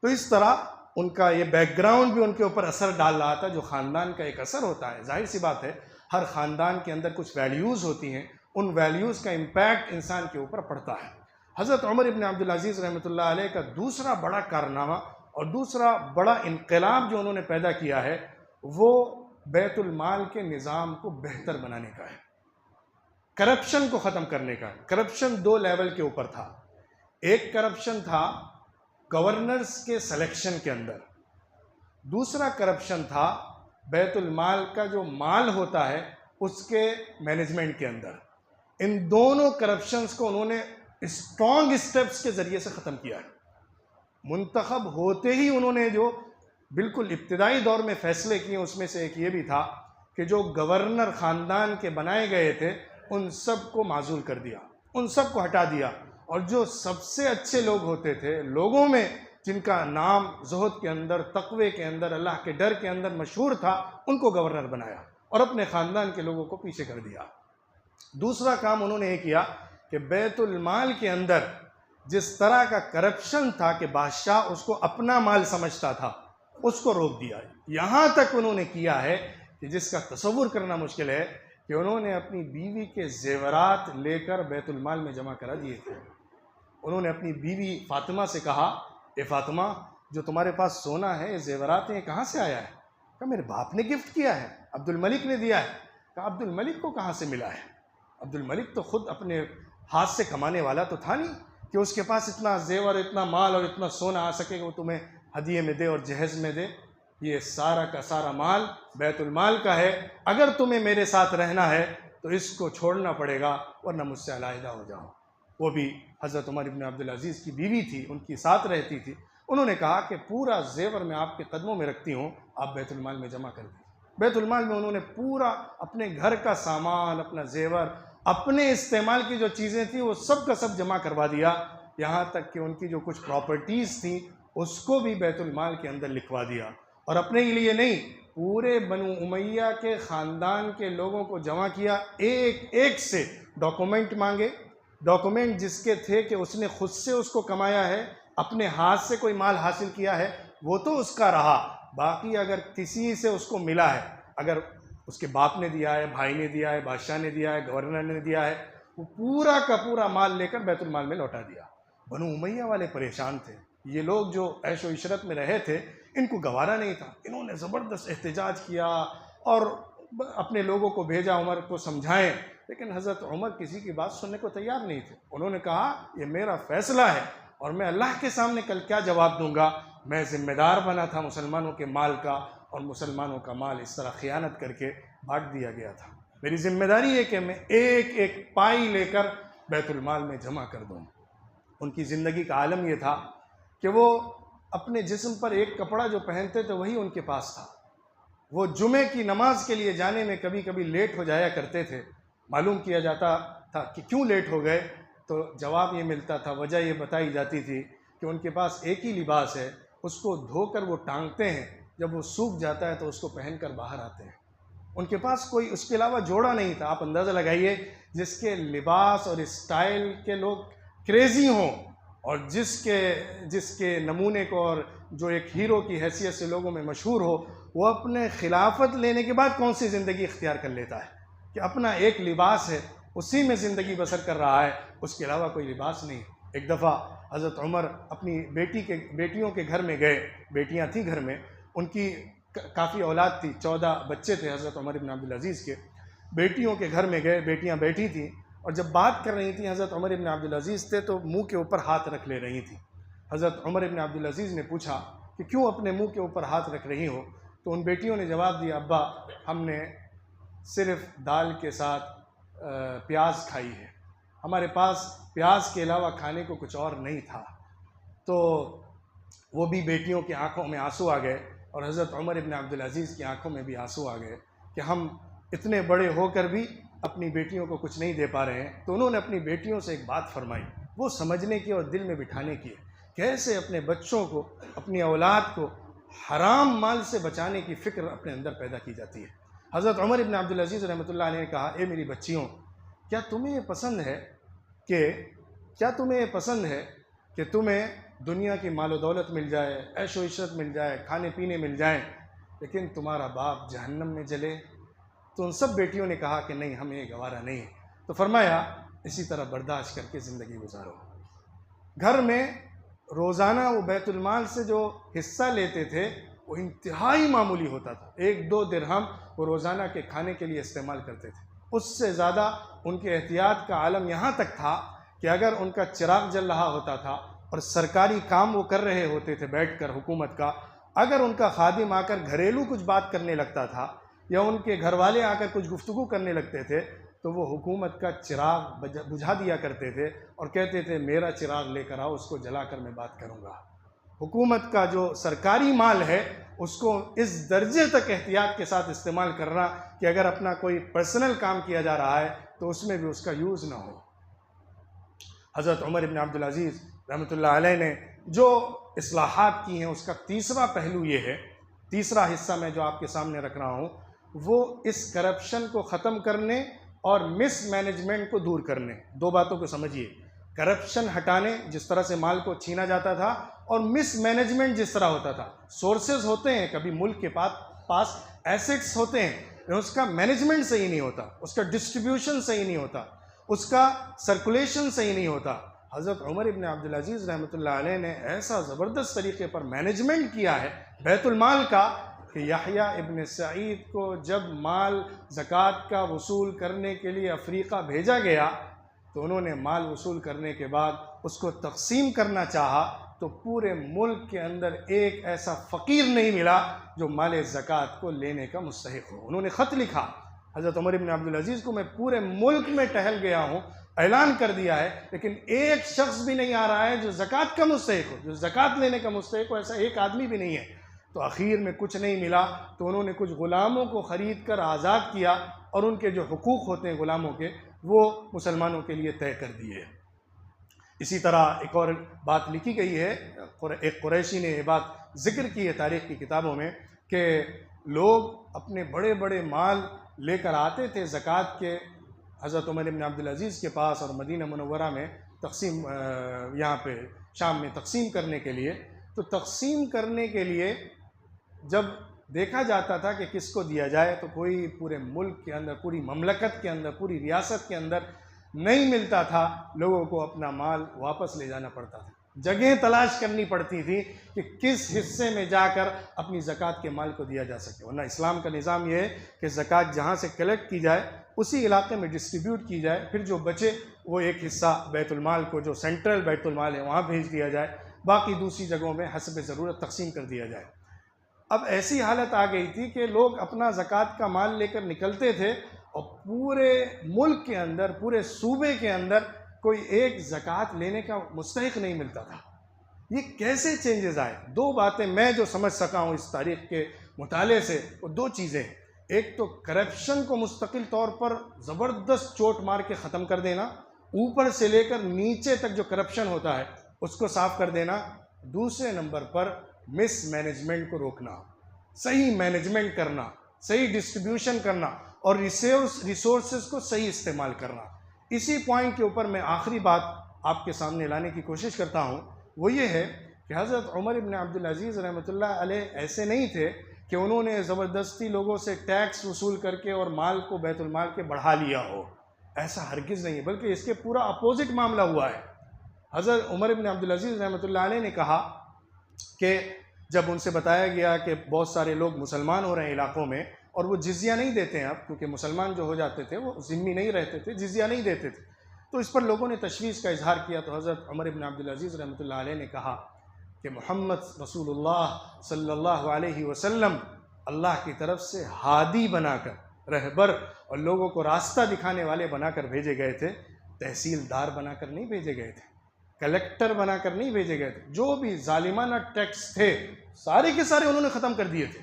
[SPEAKER 1] تو اس طرح ان کا یہ بیک گراؤنڈ بھی ان کے اوپر اثر ڈال رہا تھا، جو خاندان کا ایک اثر ہوتا ہے۔ ظاہر سی بات ہے، ہر خاندان کے اندر کچھ ویلیوز ہوتی ہیں، ان ویلیوز کا امپیکٹ انسان کے اوپر پڑتا ہے۔ حضرت عمر ابن عبدالعزیز رحمۃ اللہ علیہ کا دوسرا بڑا کارنامہ اور دوسرا بڑا انقلاب جو انہوں نے پیدا کیا ہے، وہ بیت المال کے نظام کو بہتر بنانے کا ہے، کرپشن کو ختم کرنے کا ہے۔ کرپشن دو لیول کے اوپر تھا۔ ایک کرپشن تھا گورنرز کے سلیکشن کے اندر، دوسرا کرپشن تھا بیت المال کا جو مال ہوتا ہے اس کے مینجمنٹ کے اندر۔ ان دونوں کرپشنز کو انہوں نے اسٹرانگ اسٹیپس کے ذریعے سے ختم کیا ہے۔ منتخب ہوتے ہی انہوں نے جو بالکل ابتدائی دور میں فیصلے کیے، اس میں سے ایک یہ بھی تھا کہ جو گورنر خاندان کے بنائے گئے تھے ان سب کو معزول کر دیا، ان سب کو ہٹا دیا، اور جو سب سے اچھے لوگ ہوتے تھے لوگوں میں، جن کا نام زہد کے اندر، تقوی کے اندر، اللہ کے ڈر کے اندر مشہور تھا، ان کو گورنر بنایا اور اپنے خاندان کے لوگوں کو پیچھے کر دیا۔ دوسرا کام انہوں نے یہ کیا کہ بیت المال کے اندر جس طرح کا کرپشن تھا کہ بادشاہ اس کو اپنا مال سمجھتا تھا، اس کو روک دیا۔ یہاں تک انہوں نے کیا ہے کہ جس کا تصور کرنا مشکل ہے کہ انہوں نے اپنی بیوی کے زیورات لے کر بیت المال میں جمع کرا دیے تھے۔ انہوں نے اپنی بیوی فاطمہ سے کہا، اے فاطمہ، جو تمہارے پاس سونا ہے، یہ زیورات ہیں، کہاں سے آیا ہے؟ کہا میرے باپ نے گفٹ کیا ہے، عبد الملک نے دیا ہے۔ کہا عبد الملک کو کہاں سے ملا ہے؟ عبد الملک تو خود اپنے ہاتھ سے کمانے والا تو تھا نہیں کہ اس کے پاس اتنا زیور، اتنا مال اور اتنا سونا آ سکے کہ وہ تمہیں ہدیے میں دے اور جہیز میں دے۔ یہ سارا کا سارا مال بیت المال کا ہے، اگر تمہیں میرے ساتھ رہنا ہے تو اس کو چھوڑنا پڑے گا، ورنہ مجھ سے علیحدہ ہو جاؤ۔ وہ بھی حضرت عمر ابن عبدالعزیز کی بیوی تھی، ان کی ساتھ رہتی تھی۔ انہوں نے کہا کہ پورا زیور میں آپ کے قدموں میں رکھتی ہوں، آپ بیت المال میں جمع کر دیں۔ بیت المال میں انہوں نے پورا اپنے گھر کا سامان، اپنا زیور، اپنے استعمال کی جو چیزیں تھیں وہ سب کا سب جمع کروا دیا، یہاں تک کہ ان کی جو کچھ پراپرٹیز تھیں اس کو بھی بیت المال کے اندر لکھوا دیا۔ اور اپنے ہی لیے نہیں، پورے بنو امیہ کے خاندان کے لوگوں کو جمع کیا، ایک ایک سے ڈاکومنٹ مانگے، ڈاکومنٹ جس کے تھے کہ اس نے خود سے اس کو کمایا ہے، اپنے ہاتھ سے کوئی مال حاصل کیا ہے، وہ تو اس کا رہا، باقی اگر کسی سے اس کو ملا ہے، اگر اس کے باپ نے دیا ہے، بھائی نے دیا ہے، بادشاہ نے دیا ہے، گورنر نے دیا ہے، وہ پورا کا پورا مال لے کر بیت المال میں لوٹا دیا۔ بنو امیہ والے پریشان تھے، یہ لوگ جو عیش و عشرت میں رہے تھے ان کو گوارا نہیں تھا، انہوں نے زبردست احتجاج کیا اور اپنے لوگوں کو بھیجا عمر کو سمجھائیں، لیکن حضرت عمر کسی کی بات سننے کو تیار نہیں تھے۔ انہوں نے کہا یہ میرا فیصلہ ہے اور میں اللہ کے سامنے کل کیا جواب دوں گا، میں ذمہ دار بنا تھا مسلمانوں کے مال کا، اور مسلمانوں کا مال اس طرح خیانت کر کے بانٹ دیا گیا تھا، میری ذمہ داری ہے کہ میں ایک ایک پائی لے کر بیت المال میں جمع کر دوں۔ ان کی زندگی کا عالم یہ تھا کہ وہ اپنے جسم پر ایک کپڑا جو پہنتے تھے وہی ان کے پاس تھا۔ وہ جمعے کی نماز کے لیے جانے میں کبھی کبھی لیٹ ہو جایا کرتے تھے، معلوم کیا جاتا تھا کہ کیوں لیٹ ہو گئے، تو جواب یہ ملتا تھا، وجہ یہ بتائی جاتی تھی کہ ان کے پاس ایک ہی لباس ہے، اس کو دھو کر وہ ٹانگتے ہیں، جب وہ سوکھ جاتا ہے تو اس کو پہن کر باہر آتے ہیں۔ ان کے پاس کوئی اس کے علاوہ جوڑا نہیں تھا۔ آپ اندازہ لگائیے، جس کے لباس اور اسٹائل کے لوگ کریزی ہوں اور جس کے نمونے کو اور جو ایک ہیرو کی حیثیت سے لوگوں میں مشہور ہو، وہ اپنے خلافت لینے کے بعد کون سی زندگی اختیار کر لیتا ہے کہ اپنا ایک لباس ہے، اسی میں زندگی بسر کر رہا ہے، اس کے علاوہ کوئی لباس نہیں۔ ایک دفعہ حضرت عمر اپنی بیٹیوں کے گھر میں گئے، بیٹیاں تھیں گھر میں، ان کی کافی اولاد تھی، 14 بچے تھے حضرت عمر بن عبدالعزیز کے۔ بیٹیوں کے گھر میں گئے، بیٹیاں بیٹھی تھیں اور جب بات کر رہی تھیں، حضرت عمر بن عبدالعزیز تھے تو منہ کے اوپر ہاتھ رکھ لے رہی تھیں۔ حضرت عمر بن عبدالعزیز نے پوچھا کہ کیوں اپنے منہ کے اوپر ہاتھ رکھ رہی ہو؟ تو ان بیٹیوں نے جواب دیا، ابا ہم نے صرف دال کے ساتھ پیاز کھائی ہے، ہمارے پاس پیاز کے علاوہ کھانے کو کچھ اور نہیں تھا۔ تو وہ بھی بیٹیوں کی آنکھوں میں آنسو آ گئے، اور حضرت عمر ابن عبدالعزیز کی آنکھوں میں بھی آنسو آ گئے کہ ہم اتنے بڑے ہو کر بھی اپنی بیٹیوں کو کچھ نہیں دے پا رہے ہیں۔ تو انہوں نے اپنی بیٹیوں سے ایک بات فرمائی، وہ سمجھنے کی اور دل میں بٹھانے کی، کیسے اپنے بچوں کو، اپنی اولاد کو حرام مال سے بچانے کی فکر اپنے اندر پیدا کی جاتی ہے۔ حضرت عمر ابن عبدالعزیز رحمۃ اللہ علیہ نے کہا، اے میری بچیوں، کیا تمہیں یہ پسند ہے کہ تمہیں دنیا کی مال و دولت مل جائے، عیش و عشرت مل جائے، کھانے پینے مل جائیں، لیکن تمہارا باپ جہنم میں جلے؟ تو ان سب بیٹیوں نے کہا کہ نہیں، ہمیں یہ گوارا نہیں ہے۔ تو فرمایا اسی طرح برداشت کر کے زندگی گزارو۔ گھر میں روزانہ وہ بیت المال سے جو حصہ لیتے تھے وہ انتہائی معمولی ہوتا تھا، 1-2 درہم وہ روزانہ کے کھانے کے لیے استعمال کرتے تھے۔ اس سے زیادہ ان کے احتیاط کا عالم یہاں تک تھا کہ اگر ان کا چراغ جل رہا ہوتا تھا اور سرکاری کام وہ کر رہے ہوتے تھے بیٹھ کر حکومت کا، اگر ان کا خادم آ کر گھریلو کچھ بات کرنے لگتا تھا یا ان کے گھر والے آ کر کچھ گفتگو کرنے لگتے تھے تو وہ حکومت کا چراغ بجھا دیا کرتے تھے اور کہتے تھے میرا چراغ لے کر آؤ، اس کو جلا کر میں بات کروں گا۔ حکومت کا جو سرکاری مال ہے اس کو اس درجے تک احتیاط کے ساتھ استعمال کرنا کہ اگر اپنا کوئی پرسنل کام کیا جا رہا ہے تو اس میں بھی اس کا یوز نہ ہو۔ حضرت عمر ابن عبدالعزیز رحمۃ اللہ علیہ نے جو اصلاحات کی ہیں اس کا تیسرا پہلو یہ ہے، تیسرا حصہ میں جو آپ کے سامنے رکھ رہا ہوں، وہ اس کرپشن کو ختم کرنے اور مس مینجمنٹ کو دور کرنے۔ 2 باتوں کو سمجھیے، کرپشن ہٹانے جس طرح سے مال کو چھینا جاتا تھا، اور مس مینجمنٹ جس طرح ہوتا تھا۔ سورسز ہوتے ہیں، کبھی ملک کے پاس ایسٹس ہوتے ہیں لیکن اس کا مینجمنٹ صحیح نہیں ہوتا، اس کا ڈسٹریبیوشن صحیح نہیں ہوتا، اس کا سرکولیشن صحیح نہیں ہوتا۔ حضرت عمر ابن عبدالعزیز رحمۃ اللہ علیہ نے ایسا زبردست طریقے پر مینجمنٹ کیا ہے بیت المال کا کہ یحییٰ ابن سعید کو جب مال زکوٰۃ کا وصول کرنے کے لیے افریقہ بھیجا گیا تو انہوں نے مال وصول کرنے کے بعد اس کو تقسیم کرنا چاہا تو پورے ملک کے اندر ایک ایسا فقیر نہیں ملا جو مال زکوٰۃ کو لینے کا مستحق ہو۔ انہوں نے خط لکھا حضرت عمر ابن عبدالعزیز کو، میں پورے ملک میں ٹہل گیا ہوں، اعلان کر دیا ہے، لیکن ایک شخص بھی نہیں آ رہا ہے جو زکوٰۃ کا مستحق ہو، جو زکوٰۃ لینے کا مستحق ہو، ایسا ایک آدمی بھی نہیں ہے۔ تو آخر میں کچھ نہیں ملا تو انہوں نے کچھ غلاموں کو خرید کر آزاد کیا اور ان کے جو حقوق ہوتے ہیں غلاموں کے وہ مسلمانوں کے لیے طے کر دیے۔ اسی طرح ایک اور بات لکھی گئی ہے، ایک قریشی نے یہ بات ذکر کی ہے تاریخ کی کتابوں میں کہ لوگ اپنے بڑے بڑے مال لے کر آتے تھے زکوٰۃ کے حضرت عمر بن عبدالعزیز کے پاس اور مدینہ منورہ میں تقسیم، یہاں پہ شام میں تقسیم کرنے کے لیے۔ تو تقسیم کرنے کے لیے جب دیکھا جاتا تھا کہ کس کو دیا جائے تو کوئی پورے ملک کے اندر، پوری مملکت کے اندر، پوری ریاست کے اندر نہیں ملتا تھا، لوگوں کو اپنا مال واپس لے جانا پڑتا تھا، جگہیں تلاش کرنی پڑتی تھی کہ کس حصے میں جا کر اپنی زکوٰۃ کے مال کو دیا جا سکے۔ ورنہ اسلام کا نظام یہ ہے کہ زکوٰۃ جہاں سے کلیکٹ کی جائے اسی علاقے میں ڈسٹریبیوٹ کی جائے، پھر جو بچے وہ ایک حصہ بیت المال کو، جو سینٹرل بیت المال ہے وہاں بھیج دیا جائے، باقی دوسری جگہوں میں حسب ضرورت تقسیم کر دیا جائے۔ اب ایسی حالت آ گئی تھی کہ لوگ اپنا زکوٰۃ کا مال لے کر نکلتے تھے اور پورے ملک کے اندر، پورے صوبے کے اندر کوئی ایک زکوٰۃ لینے کا مستحق نہیں ملتا تھا۔ یہ کیسے چینجز آئے؟ 2 باتیں میں جو سمجھ سکا ہوں اس تاریخ کے مطالعے سے، وہ 2 چیزیں ہیں۔ ایک تو کرپشن کو مستقل طور پر زبردست چوٹ مار کے ختم کر دینا، اوپر سے لے کر نیچے تک جو کرپشن ہوتا ہے اس کو صاف کر دینا۔ دوسرے نمبر پر مس مینجمنٹ کو روکنا، صحیح مینجمنٹ کرنا، صحیح ڈسٹریبیوشن کرنا اور ریسورسز کو صحیح استعمال کرنا۔ اسی پوائنٹ کے اوپر میں آخری بات آپ کے سامنے لانے کی کوشش کرتا ہوں، وہ یہ ہے کہ حضرت عمر ابن عبدالعزیز رحمۃ اللہ علیہ ایسے نہیں تھے کہ انہوں نے زبردستی لوگوں سے ٹیکس وصول کر کے اور مال کو بیت المال کے بڑھا لیا ہو، ایسا ہرگز نہیں ہے، بلکہ اس کے پورا اپوزٹ معاملہ ہوا ہے۔ حضرت عمر ابن عبدالعزیز رحمۃ اللہ علیہ نے کہا کہ جب ان سے بتایا گیا کہ بہت سارے لوگ مسلمان ہو رہے ہیں علاقوں میں اور وہ جزیہ نہیں دیتے ہیں اب، کیونکہ مسلمان جو ہو جاتے تھے وہ ذمہ نہیں رہتے تھے، جزیہ نہیں دیتے تھے، تو اس پر لوگوں نے تشویش کا اظہار کیا۔ تو حضرت عمر ابن عبدالعزیز رحمۃ اللہ علیہ نے کہا کہ محمد رسول اللہ صلی اللہ علیہ وسلم اللہ کی طرف سے ہادی بنا کر رہبر اور لوگوں کو راستہ دکھانے والے بنا کر بھیجے گئے تھے، تحصیلدار بنا کر نہیں بھیجے گئے تھے، کلیکٹر بنا کر نہیں بھیجے گئے تھے۔ جو بھی ظالمانہ ٹیکس تھے سارے کے سارے انہوں نے ختم کر دیے تھے۔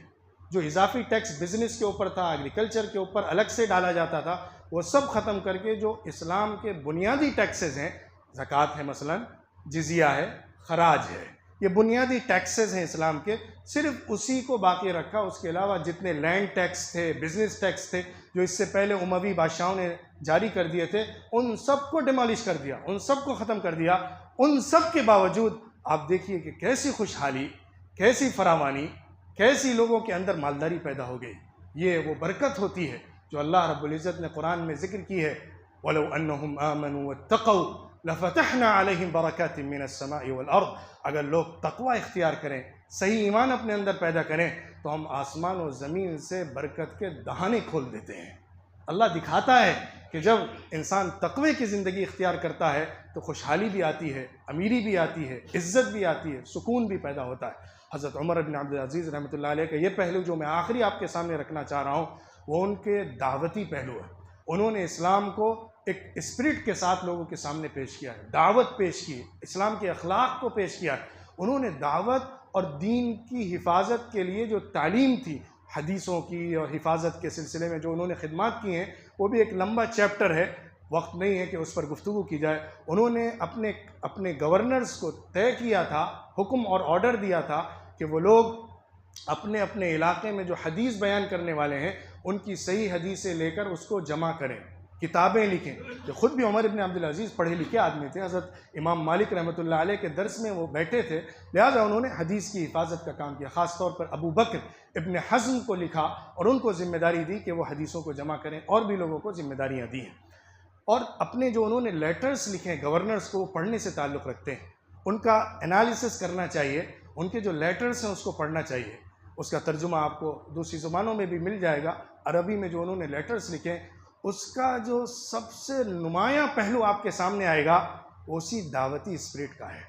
[SPEAKER 1] جو اضافی ٹیکس بزنس کے اوپر تھا، ایگریکلچر کے اوپر الگ سے ڈالا جاتا تھا، وہ سب ختم کر کے جو اسلام کے بنیادی ٹیکسز ہیں، زکوٰۃ ہے مثلا، جزیہ ہے، خراج ہے، یہ بنیادی ٹیکسز ہیں اسلام کے، صرف اسی کو باقی رکھا۔ اس کے علاوہ جتنے لینڈ ٹیکس تھے، بزنس ٹیکس تھے، جو اس سے پہلے اموی بادشاہوں نے جاری کر دیے تھے، ان سب کو ڈیمالش کر دیا، ان سب کو ختم کر دیا۔ ان سب کے باوجود آپ دیکھیے کہ کیسی خوشحالی، کیسی فراوانی، کیسی لوگوں کے اندر مالداری پیدا ہو گئی۔ یہ وہ برکت ہوتی ہے جو اللہ رب العزت نے قرآن میں ذکر کی ہے، وَلَوْ أَنَّهُمْ آمَنُوا وَاتَّقَوْا لَفَتَحْنَا عَلَيْهِمْ بَرَكَاتٍ مِّنَ السَّمَاءِ وَالْأَرْضِ۔ اگر لوگ تقوی اختیار کریں، صحیح ایمان اپنے اندر پیدا کریں، تو ہم آسمان و زمین سے برکت کے دہانے کھول دیتے ہیں۔ اللہ دکھاتا ہے کہ جب انسان تقوی کی زندگی اختیار کرتا ہے تو خوشحالی بھی آتی ہے، امیری بھی آتی ہے، عزت بھی آتی ہے، سکون بھی پیدا ہوتا ہے۔ حضرت عمر بن عبدالعزیز رحمۃ اللہ علیہ کا یہ پہلو جو میں آخری آپ کے سامنے رکھنا چاہ رہا ہوں، وہ ان کے دعوتی پہلو ہے۔ انہوں نے اسلام کو ایک اسپرٹ کے ساتھ لوگوں کے سامنے پیش کیا ہے، دعوت پیش کی، اسلام کے اخلاق کو پیش کیا ہے۔ انہوں نے دعوت اور دین کی حفاظت کے لیے جو تعلیم تھی، حدیثوں کی اور حفاظت کے سلسلے میں جو انہوں نے خدمات کی ہیں، وہ بھی ایک لمبا چیپٹر ہے، وقت نہیں ہے کہ اس پر گفتگو کی جائے۔ انہوں نے اپنے گورنرز کو طے کیا تھا، حکم اور آرڈر دیا تھا کہ وہ لوگ اپنے اپنے علاقے میں جو حدیث بیان کرنے والے ہیں ان کی صحیح حدیثیں لے کر اس کو جمع کریں، کتابیں لکھیں۔ کہ خود بھی عمر بن عبدالعزیز پڑھے لکھے آدمی تھے، حضرت امام مالک رحمۃ اللہ علیہ کے درس میں وہ بیٹھے تھے، لہٰذا انہوں نے حدیث کی حفاظت کا کام کیا۔ خاص طور پر ابو بکر ابن حزم کو لکھا اور ان کو ذمہ داری دی کہ وہ حدیثوں کو جمع کریں، اور بھی لوگوں کو ذمہ داریاں دی ہیں۔ اور اپنے جو انہوں نے لیٹرز لکھے ہیں گورنرز کو، وہ پڑھنے سے تعلق رکھتے ہیں، ان کا انالیسس کرنا چاہیے، ان کے جو لیٹرز ہیں اس کو پڑھنا چاہیے۔ اس کا ترجمہ آپ کو دوسری زبانوں میں بھی مل جائے گا۔ عربی میں جو انہوں نے لیٹرز لکھے، اس کا جو سب سے نمایاں پہلو آپ کے سامنے آئے گا وہ اسی دعوتی اسپرٹ کا ہے۔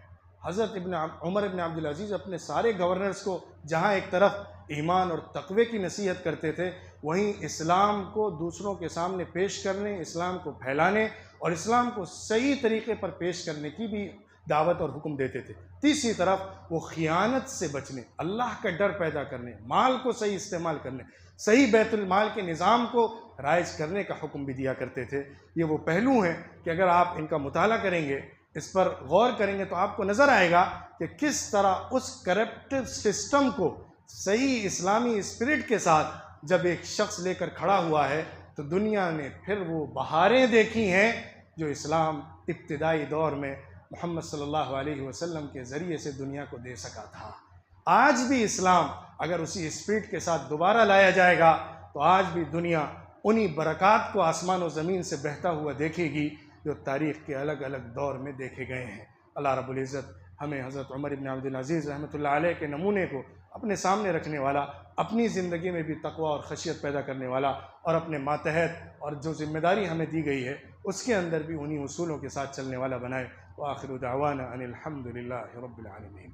[SPEAKER 1] حضرت عمر ابن عبدالعزیز اپنے سارے گورنرز کو جہاں ایک طرف ایمان اور تقوی کی نصیحت کرتے تھے، وہیں اسلام کو دوسروں کے سامنے پیش کرنے، اسلام کو پھیلانے اور اسلام کو صحیح طریقے پر پیش کرنے کی بھی دعوت اور حکم دیتے تھے۔ تیسری طرف وہ خیانت سے بچنے، اللہ کا ڈر پیدا کرنے، مال کو صحیح استعمال کرنے، صحیح بیت المال کے نظام کو رائج کرنے کا حکم بھی دیا کرتے تھے۔ یہ وہ پہلو ہیں کہ اگر آپ ان کا مطالعہ کریں گے، اس پر غور کریں گے، تو آپ کو نظر آئے گا کہ کس طرح اس کرپٹو سسٹم کو صحیح اسلامی اسپرٹ کے ساتھ جب ایک شخص لے کر کھڑا ہوا ہے تو دنیا نے پھر وہ بہاریں دیکھی ہیں جو اسلام ابتدائی دور میں محمد صلی اللہ علیہ وسلم کے ذریعے سے دنیا کو دے سکا تھا۔ آج بھی اسلام اگر اسی اسپرٹ کے ساتھ دوبارہ لایا جائے گا تو آج بھی دنیا انہی برکات کو آسمان و زمین سے بہتا ہوا دیکھے گی جو تاریخ کے الگ الگ دور میں دیکھے گئے ہیں۔ اللہ رب العزت ہمیں حضرت عمر بن عبدالعزیز رحمۃ اللہ علیہ کے نمونے کو اپنے سامنے رکھنے والا، اپنی زندگی میں بھی تقوی اور خشیت پیدا کرنے والا، اور اپنے ماتحت اور جو ذمہ داری ہمیں دی گئی ہے اس کے اندر بھی انہی اصولوں کے ساتھ چلنے والا بنائے۔ وآخر دعوانا ان الحمد للہ رب العالمین۔